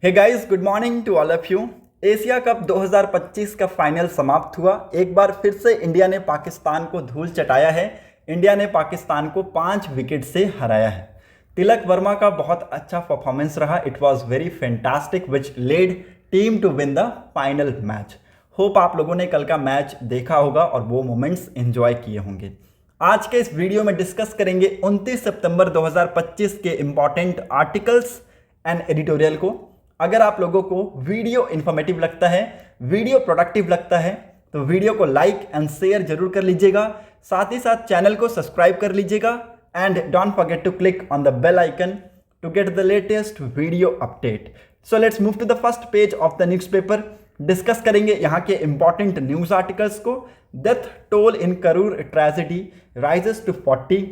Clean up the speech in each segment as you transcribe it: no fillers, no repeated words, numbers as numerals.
Hey guys, good morning to all of you. Asia Cup 2025 का final समाप्त हुआ। एक बार फिर से इंडिया ने पाकिस्तान को धूल चटाया है। इंडिया ने पाकिस्तान को 5 विकेट से हराया है। तिलक वर्मा का बहुत अच्छा परफॉर्मेंस रहा। It was very fantastic which led team to win the final match. Hope आप लोगों ने कल का मैच देखा होगा और वो मोमेंट्स एंजॉय किए होंगे। आज के इस वीडियो में डिस्कस करेंगे 29 सितंबर 2025 के इंपॉर्टेंट आर्टिकल्स एंड एडिटोरियल को। अगर आप लोगों को वीडियो इंफॉर्मेटिव लगता है, वीडियो प्रोडक्टिव लगता है, तो वीडियो को लाइक एंड शेयर जरूर कर लीजिएगा। साथ ही साथ चैनल को सब्सक्राइब कर लीजिएगा and don't forget to click on the bell icon to get the latest video update. So let's move to the first page of the newspaper. Discuss करेंगे यहाँ के इंपॉर्टेंट न्यूज आर्टिकल्स को। Death toll in Karur tragedy rises to 40,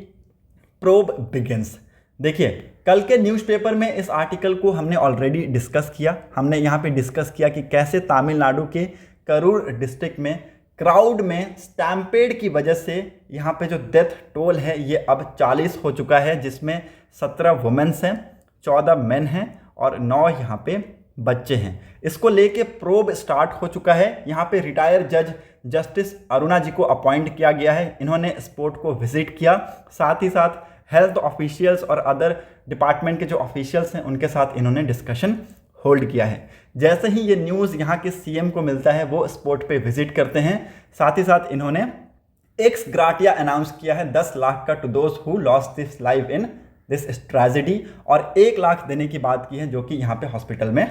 probe begins. देखिए, कल के newspaper में इस article को हमने ऑलरेडी डिस्कस किया। हमने यहाँ पे डिस्कस किया कि कैसे तमिलनाडु के करूर डिस्ट्रिक्ट में क्राउड में स्टैम्पेड की वजह से यहाँ पे जो डेथ टोल है ये अब 40 हो चुका है, जिसमें 17 वुमेन्स हैं, 14 मेन हैं और 9 यहाँ पे बच्चे हैं। इसको लेके प्रोब स्टार्ट हो चुका है। यहाँ पे रिटायर जज जस्टिस अरुणा जी को अपॉइंट किया गया है। इन्होंने स्पॉट को विजिट किया, साथ ही साथ हेल्थ ऑफिशियल्स और अदर डिपार्टमेंट के जो ऑफिशियल्स हैं उनके साथ इन्होंने डिस्कशन होल्ड किया है। जैसे ही ये न्यूज़ यहाँ के सीएम को मिलता है वो स्पॉट पे विजिट करते हैं। साथ ही साथ इन्होंने एक्स ग्राटिया अनाउंस किया है 10 लाख का to those who lost this life in this tragedy, और 1 लाख देने की बात की है जो कि यहाँ पे हॉस्पिटल में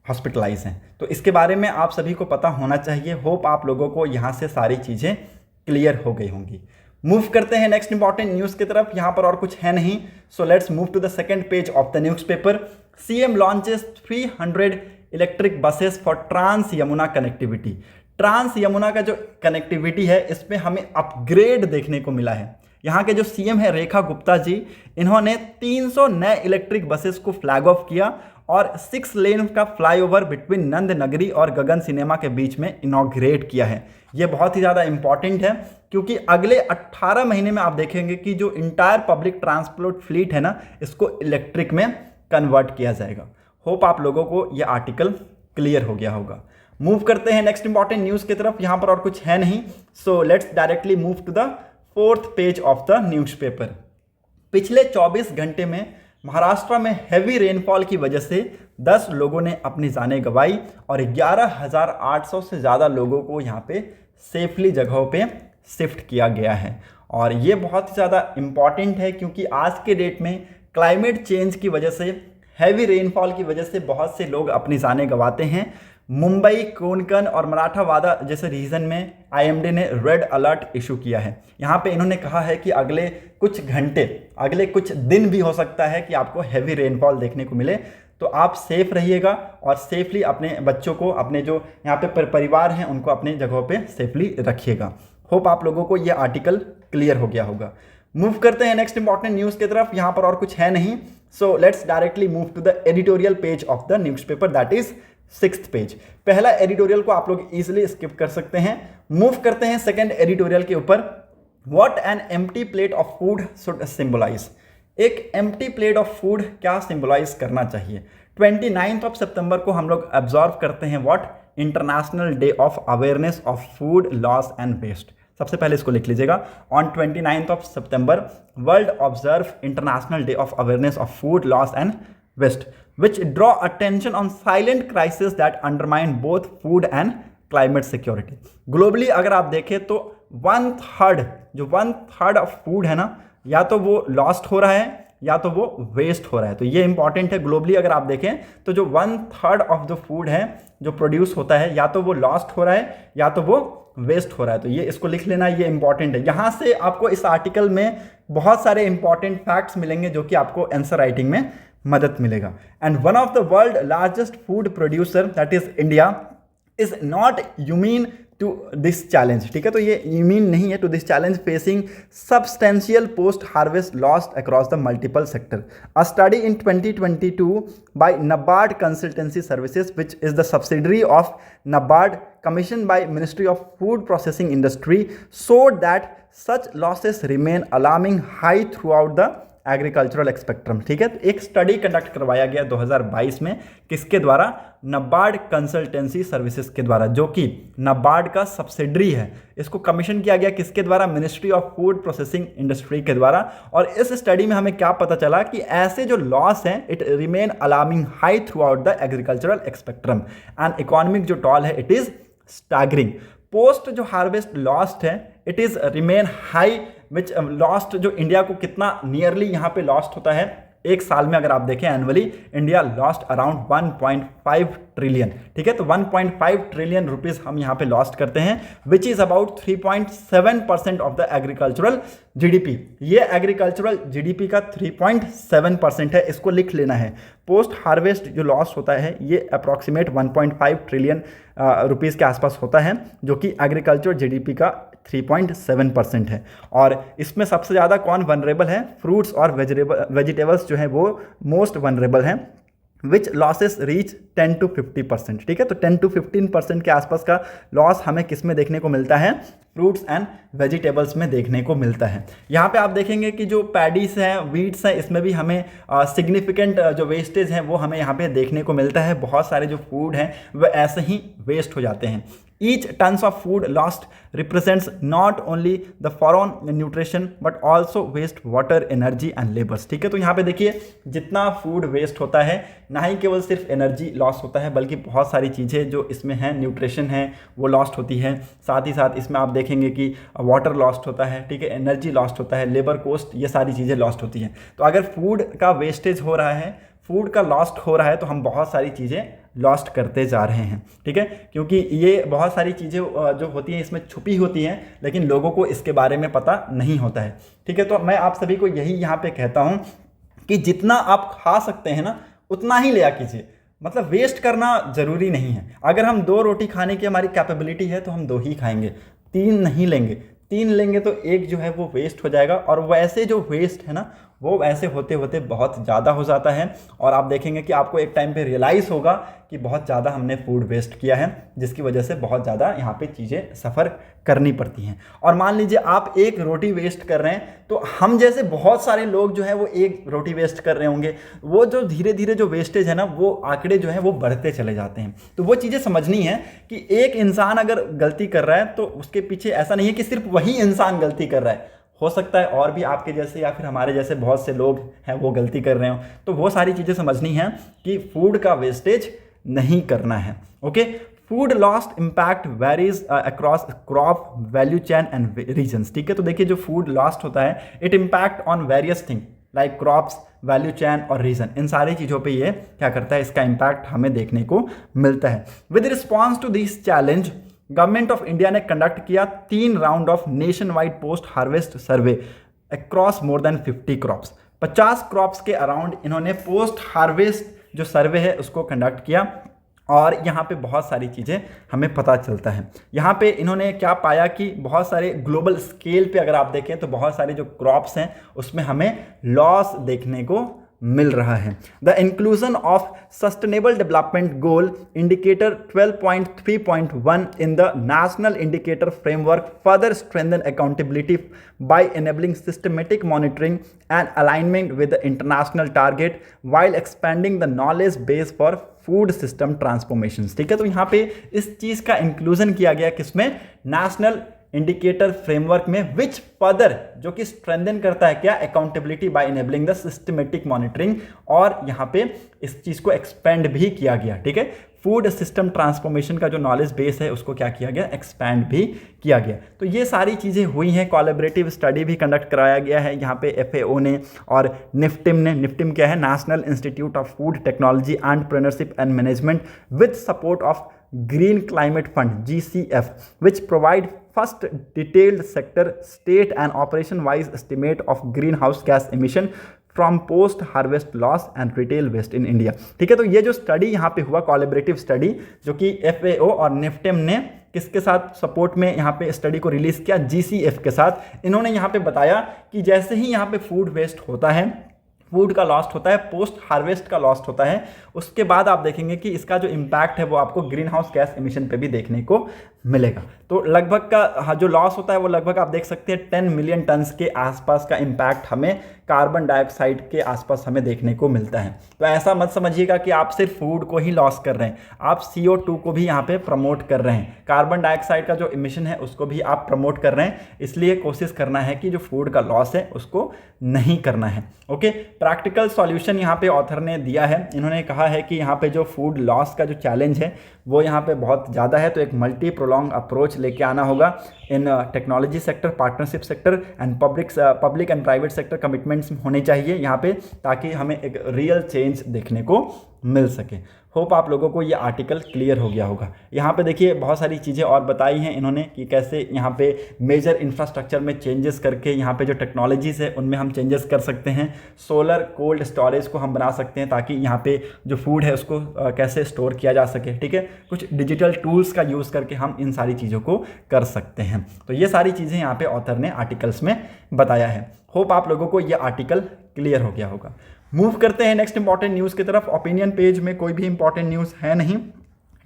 हॉस्पिटलाइज हैं। तो इसके बारे में आप सभी को पता होना चाहिए। होप आप लोगों को यहाँ से सारी चीज़ें क्लियर हो गई होंगी। मूव करते हैं नेक्स्ट इंपॉर्टेंट न्यूज़ की तरफ। यहाँ पर और कुछ है नहीं, so let's move to the second page of the newspaper. CM launches 300 electric buses for trans Yamuna connectivity. Trans Yamuna का जो कनेक्टिविटी है इसमें हमें अपग्रेड देखने को मिला है। यहाँ के जो सीएम है रेखा गुप्ता जी, इन्होंने 300 नए इलेक्ट्रिक बसेस को फ्लैग ऑफ किया और 6 लेन का फ्लाईओवर बिटवीन नंद नगरी और गगन सिनेमा के बीच में इनॉग्रेट किया है। ये बहुत ही ज़्यादा इंपॉर्टेंट है क्योंकि अगले 18 महीने में आप देखेंगे कि जो इंटायर पब्लिक ट्रांसपोर्ट फ्लीट है ना, इसको इलेक्ट्रिक में कन्वर्ट किया जाएगा। होप आप लोगों को यह आर्टिकल क्लियर हो गया होगा। मूव करते हैं नेक्स्ट इंपॉर्टेंट न्यूज़ की तरफ। यहाँ पर और कुछ है नहीं, so let's directly move to the 4th page of the newspaper. पिछले 24 घंटे में महाराष्ट्र में हैवी रेनफॉल की वजह से 10 लोगों ने अपनी जानें गंवाई और 11,800 से ज़्यादा लोगों को यहाँ पे सेफली जगहों पे शिफ्ट किया गया है। और ये बहुत ही ज़्यादा इम्पॉर्टेंट है क्योंकि आज के डेट में क्लाइमेट चेंज की वजह से, हैवी रेनफॉल की वजह से बहुत से लोग अपनी जानें गंवाते हैं। मुंबई, कोंकण और मराठावाड़ा जैसे रीजन में आईएमडी ने रेड अलर्ट इशू किया है। यहाँ पे इन्होंने कहा है कि अगले कुछ घंटे, अगले कुछ दिन भी हो सकता है कि आपको हैवी रेनफॉल देखने को मिले। तो आप सेफ रहिएगा और सेफली अपने बच्चों को, अपने जो यहाँ पे परिवार हैं उनको अपने जगहों पे सेफली रखिएगा। होप आप लोगों को ये आर्टिकल क्लियर हो गया होगा। मूव करते हैं नेक्स्ट इंपॉर्टेंट न्यूज़ की तरफ। यहाँ पर और कुछ है नहीं, so let's directly move to the editorial page of the newspaper, that is 6th page. पहला एडिटोरियल को आप लोग इजीली स्किप कर सकते हैं। मूव करते हैं सेकंड एडिटोरियल के ऊपर। What an empty plate of food should symbolize. एक एम्प्टी प्लेट ऑफ फूड क्या सिंबलाइज करना चाहिए। 29 सितंबर को हम लोग ऑब्जर्व करते हैं what, international day of awareness of food loss and waste. सबसे पहले इसको लिख लीजिएगा, ऑन 29 सितंबर world observe international day of awareness of food loss and waste which draw attention on silent crisis that undermine both food and climate security. Globally अगर आप देखें तो 1/3 ऑफ फूड है ना, या तो वो लॉस्ट हो रहा है या तो वो वेस्ट हो रहा है। तो ये इंपॉर्टेंट है। ग्लोबली अगर आप देखें तो जो 1/3 ऑफ द फूड है जो प्रोड्यूस होता है, या तो वो लॉस्ट हो रहा है या तो वो वेस्ट हो रहा है। तो ये इसको लिख लेना, ये इंपॉर्टेंट है। यहाँ से आपको इस आर्टिकल में बहुत सारे इंपॉर्टेंट फैक्ट्स मिलेंगे जो कि आपको आंसर राइटिंग में मदद मिलेगा। And one of the world largest food producer that is India is not immune to this challenge. ठीक है, तो ये यूमीन नहीं है to this challenge facing substantial post harvest lost across the multiple sector. A study in 2022 by NABARD consultancy services which is the subsidiary of NABARD commissioned by Ministry of Food Processing Industry showed that such losses remain alarming high throughout the agricultural spectrum. ठीक है, तो एक study conduct करवाया गया 2022 में, किसके द्वारा? NABARD consultancy services के द्वारा, जो कि नाबार्ड का सब्सिडरी है। इसको कमीशन किया गया किसके द्वारा? Ministry of food processing industry के द्वारा। और इस स्टडी में हमें क्या पता चला कि ऐसे जो लॉस हैं it remain alarming high through out the agricultural spectrum and economic जो टॉल है इट इज स्टैगरिंग। पोस्ट जो हार्वेस्ट लॉस्ट है it is remain high, which lost जो इंडिया को कितना नियरली यहाँ पे लॉस्ट होता है एक साल में, अगर आप देखें annually India lost around 1.5 trillion. ठीक है, तो 1.5 ट्रिलियन रुपीस हम यहाँ पे लॉस्ट करते हैं, which is about 3.7% of the agricultural GDP. ये एग्रीकल्चरल जीडीपी का 3.7% है, इसको लिख लेना है। पोस्ट हार्वेस्ट जो लॉस होता है ये अप्रॉक्सीमेट 1.5 ट्रिलियन रुपीस के आसपास होता है, जो कि एग्रीकल्चर जीडीपी का 3.7% है। और इसमें सबसे ज़्यादा कौन वनरेबल है? फ्रूट्स और वेजिटेबल्स जो है वो मोस्ट वनरेबल हैं, विच लॉसेस रीच 10 to 50%। ठीक है, तो 10 to 15% के आसपास का लॉस हमें किस में देखने को मिलता है? फ्रूट्स एंड वेजिटेबल्स में देखने को मिलता है। यहाँ पे आप देखेंगे कि जो पैडीज हैं, वीट्स हैं, इसमें भी हमें सिग्निफिकेंट जो वेस्टेज हैं वो हमें यहाँ पे देखने को मिलता है। बहुत सारे जो फूड हैं वो ऐसे ही वेस्ट हो जाते हैं। Each tons of food lost represents not only the foreign nutrition but also waste water, energy and labors। ठीक है, तो यहाँ पे देखिए जितना फूड वेस्ट होता है, ना ही केवल सिर्फ एनर्जी लॉस होता है बल्कि बहुत सारी चीज़ें जो इसमें हैं, न्यूट्रिशन है वो लॉस्ट होती है। साथ ही साथ इसमें आप देखेंगे कि वाटर लॉस्ट होता है, ठीक है, एनर्जी लॉस्ट होता है, लेबर कॉस्ट, ये सारी चीज़ें लॉस्ट होती हैं। तो अगर फूड का वेस्टेज हो रहा है, फूड का लॉस्ट हो रहा है, तो हम बहुत सारी चीज़ें लॉस्ट करते जा रहे हैं। ठीक है, क्योंकि ये बहुत सारी चीज़ें जो होती हैं इसमें छुपी होती हैं, लेकिन लोगों को इसके बारे में पता नहीं होता है। ठीक है, तो मैं आप सभी को यही यहाँ पे कहता हूँ कि जितना आप खा सकते हैं ना उतना ही लिया कीजिए, मतलब वेस्ट करना ज़रूरी नहीं है। अगर हम 2 रोटी खाने की हमारी कैपेबिलिटी है तो हम 2 ही खाएंगे, 3 नहीं लेंगे। 3 लेंगे तो 1 जो है वो वेस्ट हो जाएगा, और वैसे जो वेस्ट है ना वो ऐसे होते होते बहुत ज़्यादा हो जाता है। और आप देखेंगे कि आपको एक टाइम पे रियलाइज़ होगा कि बहुत ज़्यादा हमने फूड वेस्ट किया है, जिसकी वजह से बहुत ज़्यादा यहाँ पे चीज़ें सफ़र करनी पड़ती हैं। और मान लीजिए आप 1 रोटी वेस्ट कर रहे हैं, तो हम जैसे बहुत सारे लोग जो है वो 1 रोटी वेस्ट कर रहे होंगे। वो जो धीरे धीरे जो वेस्टेज है ना वो आंकड़े जो है वो बढ़ते चले जाते हैं। तो वो चीज़ें समझनी है कि एक इंसान अगर गलती कर रहा है तो उसके पीछे ऐसा नहीं है कि सिर्फ वही इंसान गलती कर रहा है, हो सकता है और भी आपके जैसे या फिर हमारे जैसे बहुत से लोग हैं वो गलती कर रहे हो। तो वो सारी चीज़ें समझनी है कि फूड का वेस्टेज नहीं करना है। Okay, food lost impact varies across crop value chain and regions. ठीक है, तो देखिए जो फूड लॉस्ट होता है it impact on various thing like crops, value chain और रीजन। इन सारी चीज़ों पे ये क्या करता है, इसका इम्पैक्ट हमें देखने को मिलता है। With response to this challenge government of India ने कंडक्ट किया 3 round of nation wide post harvest survey across more than 50 crops. 50 crops के अराउंड इन्होंने पोस्ट हार्वेस्ट जो सर्वे है उसको कंडक्ट किया, और यहाँ पे बहुत सारी चीज़ें हमें पता चलता है। यहाँ पे इन्होंने क्या पाया कि बहुत सारे ग्लोबल स्केल पे अगर आप देखें तो बहुत सारे जो क्रॉप्स हैं उसमें हमें लॉस देखने को मिल रहा है। The inclusion of sustainable development goal indicator 12.3.1 in the national indicator framework further strengthen accountability by enabling systematic monitoring and alignment with the international target while expanding the knowledge base for food system transformation. ठीक है, तो यहाँ पे इस चीज़ का inclusion किया गया किसमें, नेशनल इंडिकेटर फ्रेमवर्क में, विच फर्दर जो कि स्ट्रेंथन करता है क्या, accountability by enabling the systematic monitoring, और यहाँ पे इस चीज़ को एक्सपेंड भी किया गया। ठीक है, फूड सिस्टम ट्रांसफॉर्मेशन का जो नॉलेज बेस है उसको क्या किया गया, एक्सपैंड भी किया गया। तो ये सारी चीज़ें हुई हैं। कोलैबोरेटिव स्टडी भी कंडक्ट कराया गया है यहाँ पे FAO ने और निफ्टिम ने। निफ्टिम क्या है, national institute of food technology entrepreneurship and management with support of green climate fund GCF, which provide first detailed sector, state and operation wise estimate of greenhouse gas emission from post harvest loss and retail waste in India. ठीक है, तो ये जो study यहाँ पे हुआ collaborative study, जो कि FAO और निफ्टिम ने किसके साथ सपोर्ट में यहाँ पे स्टडी को रिलीज किया, GCF के साथ। इन्होंने यहाँ पे बताया कि जैसे ही यहाँ पे फूड वेस्ट होता है, फूड का लॉस्ट होता है, पोस्ट हार्वेस्ट का लॉस्ट होता है। उसके बाद आप देखेंगे कि इसका जो इम्पैक्ट है वो आपको ग्रीन हाउस गैस एमिशन पे भी देखने को मिलेगा। तो लगभग का जो लॉस होता है वो लगभग आप देख सकते हैं 10 मिलियन टन्स के आसपास का इम्पैक्ट हमें कार्बन डाइऑक्साइड के आसपास हमें देखने को मिलता है। तो ऐसा मत समझिएगा कि आप सिर्फ फूड को ही लॉस कर रहे हैं, आप CO2 को भी यहाँ पे प्रमोट कर रहे हैं, कार्बन डाइऑक्साइड का जो इमिशन है उसको भी आप प्रमोट कर रहे हैं। इसलिए कोशिश करना है कि जो फूड का लॉस है उसको नहीं करना है। ओके, प्रैक्टिकल सॉल्यूशन यहाँ पे ऑथर ने दिया है। इन्होंने कहा है कि यहाँ पे जो फूड लॉस का जो चैलेंज है वो यहाँ पे बहुत ज़्यादा है, तो एक मल्टी प्रोलॉन्ग अप्रोच लेके आना होगा in technology sector, partnership sector and public and private sector commitments होने चाहिए यहाँ पे, ताकि हमें एक रियल चेंज देखने को मिल सके। होप आप लोगों को ये आर्टिकल क्लियर हो गया होगा। यहाँ पे देखिए बहुत सारी चीज़ें और बताई हैं इन्होंने कि कैसे यहाँ पे मेजर इंफ्रास्ट्रक्चर में चेंजेस करके यहाँ पे जो टेक्नोलॉजीज़ है उनमें हम चेंजेस कर सकते हैं। सोलर कोल्ड स्टोरेज को हम बना सकते हैं ताकि यहाँ पे जो फूड है उसको कैसे स्टोर किया जा सके, ठीक है। कुछ डिजिटल टूल्स का यूज़ करके हम इन सारी चीज़ों को कर सकते हैं। तो ये सारी चीज़ें यहाँ पे ऑथर ने आर्टिकल्स में बताया है। होप आप लोगों को ये आर्टिकल क्लियर हो गया होगा। मूव करते हैं नेक्स्ट इंपॉर्टेंट न्यूज़ की तरफ। ओपिनियन पेज में कोई भी इंपॉर्टेंट न्यूज़ है नहीं।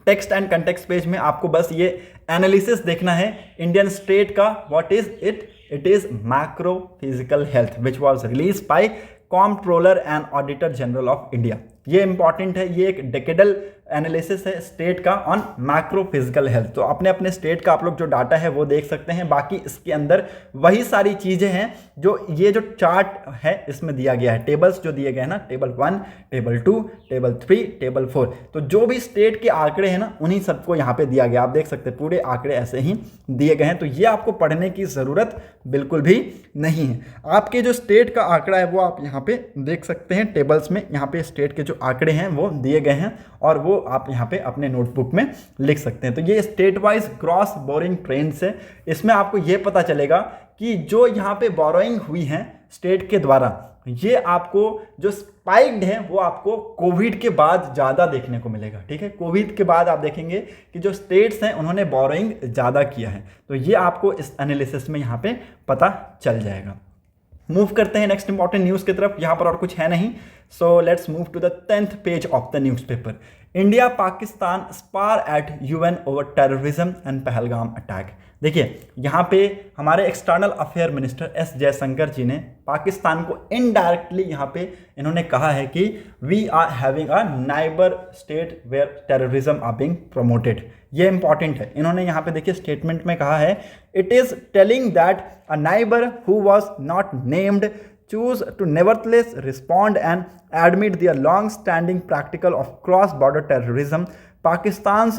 टेक्स्ट एंड कंटेक्स्ट पेज में आपको बस ये एनालिसिस देखना है इंडियन स्टेट का। What is it? It is macro physical health which was release by comptroller and auditor general of India. ये इंपॉर्टेंट है, ये एक डेकेडल एनालिसिस है स्टेट का ऑन मैक्रो फिजिकल हेल्थ। तो अपने अपने स्टेट का आप लोग जो डाटा है वो देख सकते हैं। बाकी इसके अंदर वही सारी चीज़ें हैं जो ये जो चार्ट है इसमें दिया गया है, टेबल्स जो दिए गए हैं ना, टेबल 1, टेबल 2, टेबल 3, टेबल 4। तो जो भी स्टेट के आंकड़े हैं ना उन्हीं सबको यहाँ पे दिया गया। आप देख सकते हैं पूरे आंकड़े ऐसे ही दिए गए हैं। तो ये आपको पढ़ने की ज़रूरत बिल्कुल भी नहीं है। आपके जो स्टेट का आंकड़ा है वो आप यहाँ पे देख सकते हैं टेबल्स में। यहाँ पे स्टेट के जो आंकड़े हैं वो दिए गए हैं और वो आप यहाँ पे अपने नोटबुक में लिख सकते हैं। तो ये state wise gross boring trends है। इसमें आपको ये पता चलेगा कि जो यहाँ पे बोरोइंग हुई है स्टेट के द्वारा, ये आपको जो स्पाइक्ड है वो आपको कोविड के बाद ज़्यादा देखने को मिलेगा, ठीक है। कोविड के बाद आप देखेंगे कि जो स्टेट्स हैं उन्होंने बोरोइंग ज़्यादा किया है। तो ये आपको इस एनालिसिस में यहाँ पे पता चल जाएगा। मूव करते हैं नेक्स्ट इंपॉर्टेंट न्यूज़ की तरफ। यहाँ पर और कुछ है नहीं। So let's move to the 10th page of the newspaper. India Pakistan spar at UN over terrorism and Pahalgam attack. देखिए यहाँ पे हमारे external affair minister S Jaishankar ji ने पाकिस्तान को इनडायरेक्टली यहाँ पे इन्होंने कहा है कि we are having a neighbour state where terrorism are being promoted. ये इंपॉर्टेंट है। इन्होंने यहाँ पे देखिए स्टेटमेंट में कहा है, it is telling that a neighbour who was not named choose to nevertheless respond and admit their long-standing practice of cross-border terrorism. Pakistan's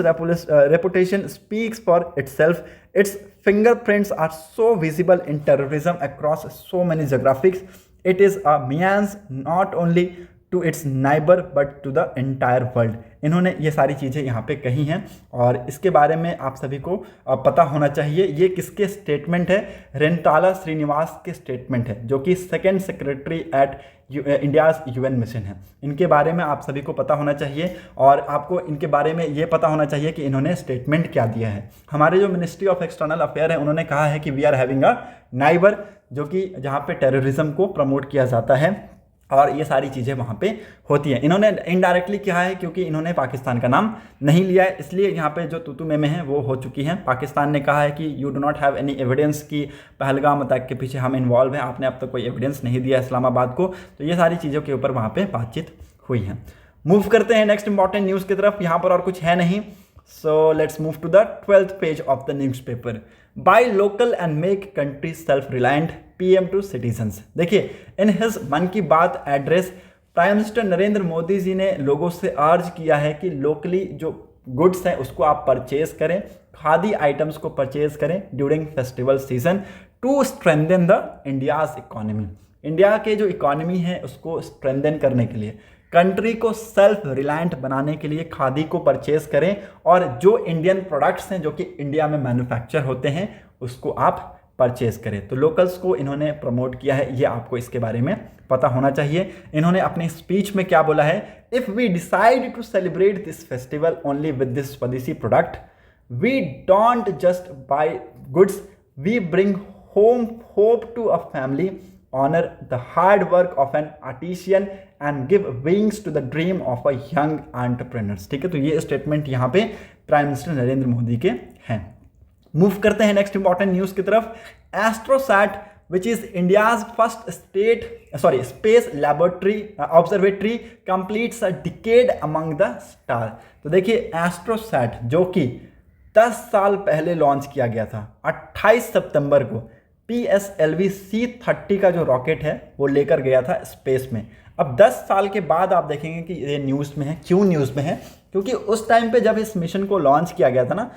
reputation speaks for itself. Its fingerprints are so visible in terrorism across so many geographies. It is a menace not only to its neighbor but to the entire world. इन्होंने ये सारी चीज़ें यहाँ पे कही हैं और इसके बारे में आप सभी को पता होना चाहिए। ये किसके स्टेटमेंट है? रेंटाला श्रीनिवास के स्टेटमेंट है, जो कि second secretary at India's UN mission है। इनके बारे में आप सभी को पता होना चाहिए और आपको इनके बारे में ये पता होना चाहिए कि इन्होंने स्टेटमेंट क्या दिया है। हमारे जो मिनिस्ट्री ऑफ एक्सटर्नल अफेयर है उन्होंने कहा है कि we are having a neighbour, जो कि जहाँ पे टेररिज्म को प्रमोट किया जाता है और ये सारी चीज़ें वहाँ पे होती हैं। इन्होंने इनडायरेक्टली किया है क्योंकि इन्होंने पाकिस्तान का नाम नहीं लिया है, इसलिए यहाँ पे जो तूतू में है वो हो चुकी हैं। पाकिस्तान ने कहा है कि you do not have any evidence कि पहलगाम अटैक के पीछे हम इन्वॉल्व हैं, आपने अब तक कोई एविडेंस नहीं दिया इस्लामाबाद को। तो ये सारी चीज़ों के ऊपर वहाँ पर बातचीत हुई है। मूव करते हैं नेक्स्ट इंपॉर्टेंट न्यूज़ की तरफ। यहाँ पर और कुछ है नहीं। So let's move to the 12th page of the newspaper. Buy local and make country self reliant, PM to citizens. देखिए in his Mann ki Baat address prime minister Narendra Modi ji ने लोगों से अर्ज किया है कि लोकली जो गुड्स हैं उसको आप परचेज करें, खादी आइटम्स को परचेज करें during festival season two strengthen the India's economy. India के जो इकोनॉमी है उसको स्ट्रेंथन करने के लिए, कंट्री को सेल्फ रिलायंट बनाने के लिए खादी को परचेज करें और जो इंडियन प्रोडक्ट्स हैं जो कि इंडिया में मैन्युफैक्चर होते हैं उसको आप परचेज करें। तो लोकल्स को इन्होंने प्रमोट किया है, ये आपको इसके बारे में पता होना चाहिए। इन्होंने अपनी स्पीच में क्या बोला है? If we decide to celebrate this festival only with this swadeshi product, we don't just buy goods, we bring home hope to a family honour the hard work of an artisan and give wings to the dream of a young entrepreneurs. ठीक है, तो ये statement यहाँ पे prime minister Narendra Modi के हैं। Move करते हैं नेक्स्ट इंपॉर्टेंट न्यूज की तरफ। AstroSat which is India's first space laboratory observatory completes a decade among the stars। तो देखिए एस्ट्रोसैट जो कि 10 साल पहले लॉन्च किया गया था 28 सितंबर को, PSLV C30 का जो रॉकेट है वो लेकर गया था स्पेस में। अब 10 साल के बाद आप देखेंगे कि ये न्यूज़ में है। क्यों न्यूज़ में है? क्योंकि उस टाइम पे जब इस मिशन को लॉन्च किया गया था ना,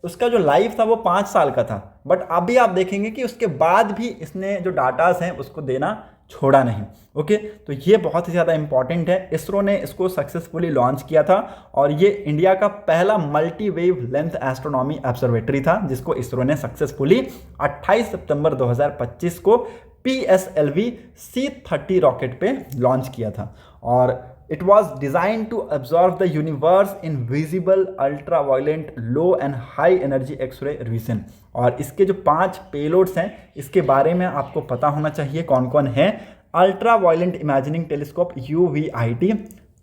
उसका जो लाइफ था वो 5 साल का था, बट अभी आप देखेंगे कि उसके बाद भी इसने जो डाटास हैं उसको देना छोड़ा नहीं। ओके, तो ये बहुत ही ज़्यादा इंपॉर्टेंट है। इसरो ने इसको सक्सेसफुली लॉन्च किया था और ये इंडिया का पहला multi wave length astronomy observatory था जिसको इसरो ने सक्सेसफुली 28 सितंबर 2025 को PSLV C30 रॉकेट पे लॉन्च किया था। और It was designed to absorb the universe in visible, ultraviolet, low and high energy X-ray vision। और इसके जो 5 पेलोड्स हैं इसके बारे में आपको पता होना चाहिए कौन कौन है। Ultraviolet imaging telescope UVIT,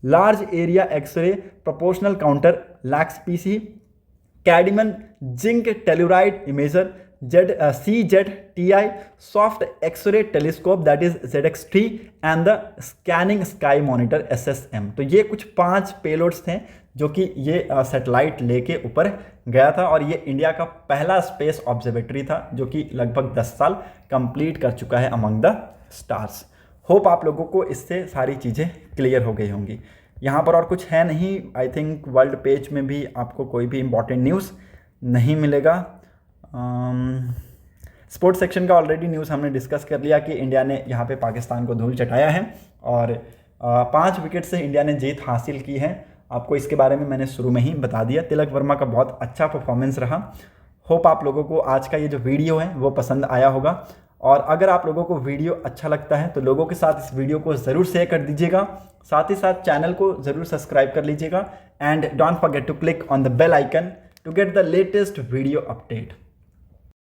large area X ray proportional counter LAX-PC, cadmium zinc telluride imager CZTI, soft X ray telescope that is ZX3 and the scanning sky monitor SSM। तो ये कुछ 5 पेलोड्स थे जो कि ये सैटेलाइट लेके ऊपर गया था और ये इंडिया का पहला स्पेस ऑब्जर्वेटरी था जो कि लगभग 10 साल कंप्लीट कर चुका है अमंग द स्टार्स। होप आप लोगों को इससे सारी चीज़ें क्लियर हो गई होंगी। यहाँ पर और कुछ है नहीं। आई थिंक वर्ल्ड पेज में भी आपको कोई भी इंपॉर्टेंट न्यूज़ नहीं मिलेगा। स्पोर्ट्स सेक्शन का ऑलरेडी न्यूज़ हमने डिस्कस कर लिया कि इंडिया ने यहाँ पे पाकिस्तान को धूल चटाया है और 5 विकेट से इंडिया ने जीत हासिल की है। आपको इसके बारे में मैंने शुरू में ही बता दिया। तिलक वर्मा का बहुत अच्छा परफॉर्मेंस रहा। होप आप लोगों को आज का ये जो वीडियो है वो पसंद आया होगा और अगर आप लोगों को वीडियो अच्छा लगता है तो लोगों के साथ इस वीडियो को ज़रूर शेयर कर दीजिएगा। साथ ही साथ चैनल को ज़रूर सब्सक्राइब कर लीजिएगा and don't forget to click on the bell icon to get the latest video update।